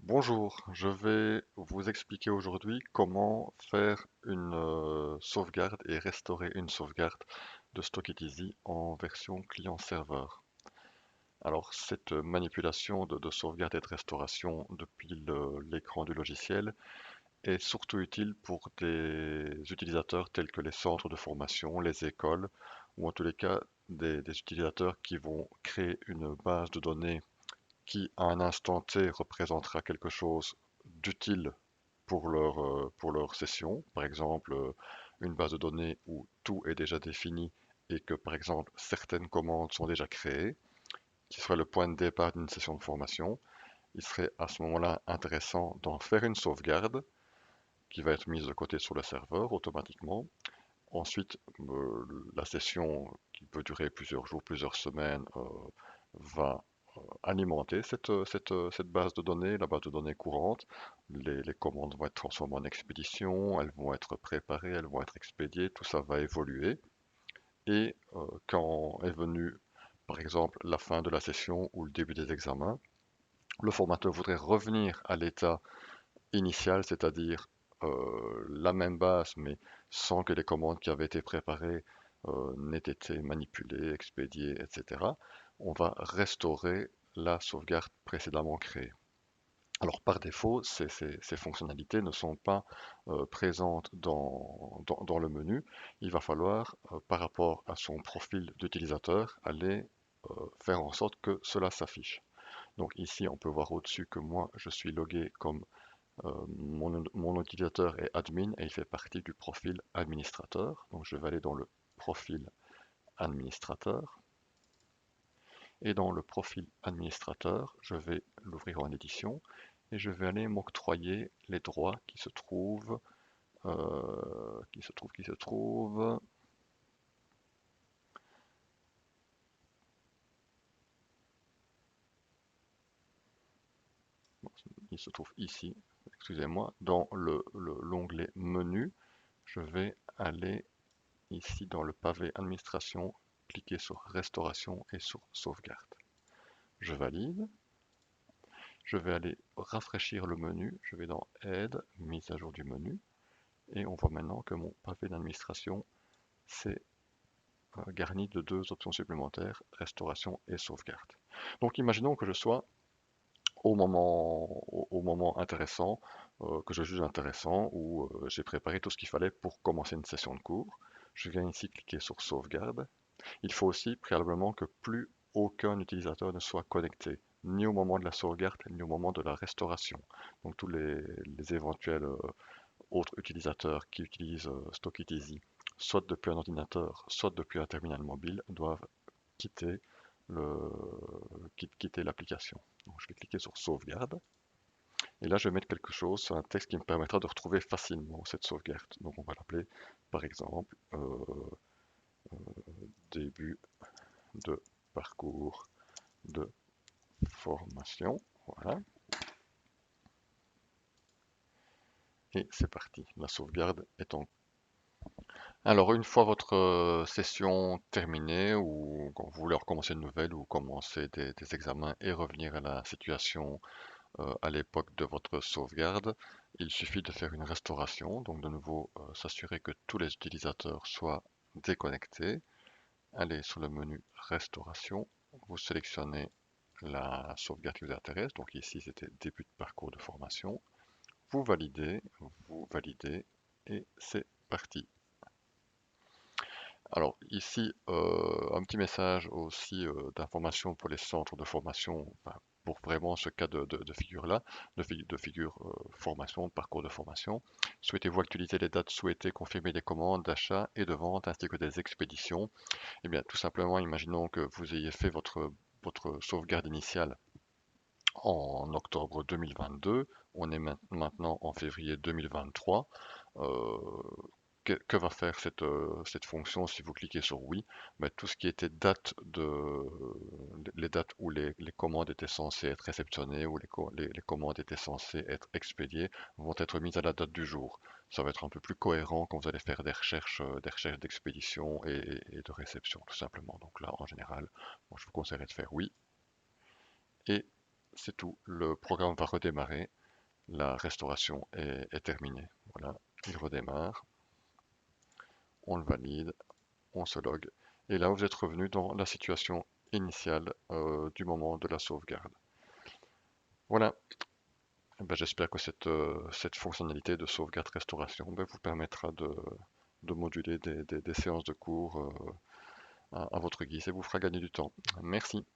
Bonjour, je vais vous expliquer aujourd'hui comment faire une sauvegarde et restaurer une sauvegarde de Stock It Easy en version client-serveur. Alors cette manipulation de sauvegarde et de restauration depuis l'écran du logiciel est surtout utile pour des utilisateurs tels que les centres de formation, les écoles, ou en tous les cas des utilisateurs qui vont créer une base de données qui, à un instant T, représentera quelque chose d'utile pour leur session. Par exemple, une base de données où tout est déjà défini et que, par exemple, certaines commandes sont déjà créées, qui serait le point de départ d'une session de formation. Il serait à ce moment-là intéressant d'en faire une sauvegarde qui va être mise de côté sur le serveur automatiquement. Ensuite, la session qui peut durer plusieurs jours, plusieurs semaines, va alimenter cette base de données, la base de données courante. Les commandes vont être transformées en expéditions, elles vont être préparées, elles vont être expédiées, tout ça va évoluer. Et quand est venue, par exemple, la fin de la session ou le début des examens, le formateur voudrait revenir à l'état initial, c'est-à-dire la même base, mais sans que les commandes qui avaient été préparées n'aient été manipulées, expédiées, etc. On va restaurer la sauvegarde précédemment créée. Alors par défaut, ces fonctionnalités ne sont pas présentes dans le menu. Il va falloir, par rapport à son profil d'utilisateur, aller faire en sorte que cela s'affiche. Donc ici, on peut voir au-dessus que moi, je suis logué comme mon utilisateur est admin et il fait partie du profil administrateur. Donc je vais aller dans le profil administrateur. Et dans le profil administrateur, je vais l'ouvrir en édition et je vais aller m'octroyer les droits qui se trouvent, bon, il se trouve ici, excusez-moi, dans l'onglet menu. Je vais aller ici dans le pavé administration, cliquer sur restauration et sur sauvegarde. Je valide. Je vais aller rafraîchir le menu. Je vais dans Aide, mise à jour du menu. Et on voit maintenant que mon pavé d'administration s'est garni de deux options supplémentaires, restauration et sauvegarde. Donc imaginons que je sois au moment intéressant, que je juge intéressant, où j'ai préparé tout ce qu'il fallait pour commencer une session de cours. Je viens ici cliquer sur sauvegarde. Il faut aussi préalablement que plus aucun utilisateur ne soit connecté, ni au moment de la sauvegarde, ni au moment de la restauration. Donc tous les éventuels autres utilisateurs qui utilisent Stock It Easy, soit depuis un ordinateur, soit depuis un terminal mobile, doivent quitter quitter l'application. Donc je vais cliquer sur sauvegarde. Et là, je vais mettre quelque chose, un texte qui me permettra de retrouver facilement cette sauvegarde. Donc on va l'appeler, par exemple, début de parcours de formation. Voilà. Et c'est parti. La sauvegarde est en... Alors, une fois votre session terminée, ou quand vous voulez recommencer une nouvelle, ou commencer des examens et revenir à la situation à l'époque de votre sauvegarde, il suffit de faire une restauration. Donc, de nouveau, s'assurer que tous les utilisateurs soient déconnectés. Allez sur le menu Restauration. Vous sélectionnez la sauvegarde qui vous intéresse. Donc ici, c'était début de parcours de formation. Vous validez et c'est parti. Alors ici, un petit message aussi d'information pour les centres de formation, enfin, pour vraiment ce cas de figure-là, de figure formation, parcours de formation. Souhaitez-vous actualiser les dates souhaitées, confirmer les commandes d'achat et de vente ainsi que des expéditions? Eh bien, tout simplement, imaginons que vous ayez fait votre sauvegarde initiale en octobre 2022. On est maintenant en février 2023. Euh, que va faire cette fonction si vous cliquez sur oui? Ben, tout ce qui était les dates où les commandes étaient censées être réceptionnées, où les commandes étaient censées être expédiées, vont être mises à la date du jour. Ça va être un peu plus cohérent quand vous allez faire des recherches d'expédition et de réception, tout simplement. Donc là, en général, moi, je vous conseillerais de faire oui. Et c'est tout. Le programme va redémarrer. La restauration est terminée. Voilà, il redémarre. On le valide, on se log. Et là, vous êtes revenu dans la situation initiale du moment de la sauvegarde. Voilà. Eh ben, j'espère que cette fonctionnalité de sauvegarde-restauration ben, vous permettra de moduler des séances de cours à votre guise et vous fera gagner du temps. Merci.